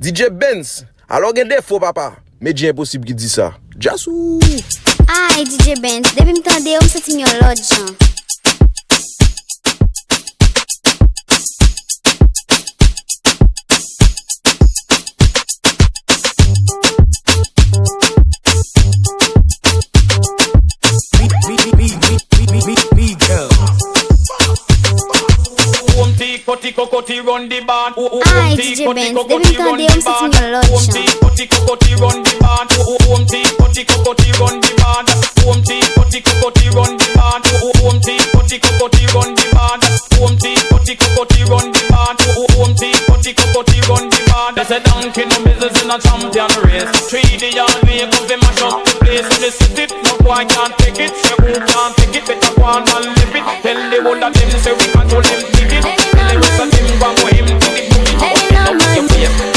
DJ Benz, alors gen défaut papa, mais c'est impossible qu'il dit ça. Jassou. Ay, DJ Benz, depuis m'tande on se tinyo l'autre Jean. Cocotti run the band. Ay, DJ Benz, depuis m'tande on se tinyo l'autre Jean. Cocotti run the band. Cocotti run the band. Cocotti run the band. Cocotti run the band. Cocotti run the band. Cocotti run the band. They say donkey no business in a champion race. 3D all way come fi mash up the place. When they sit it, no boy can't take it. Say who can't take it, better go on and live it. Tell the whole of them say we control them ticket. Tell the rest of them go him to the boogie. Up in your face.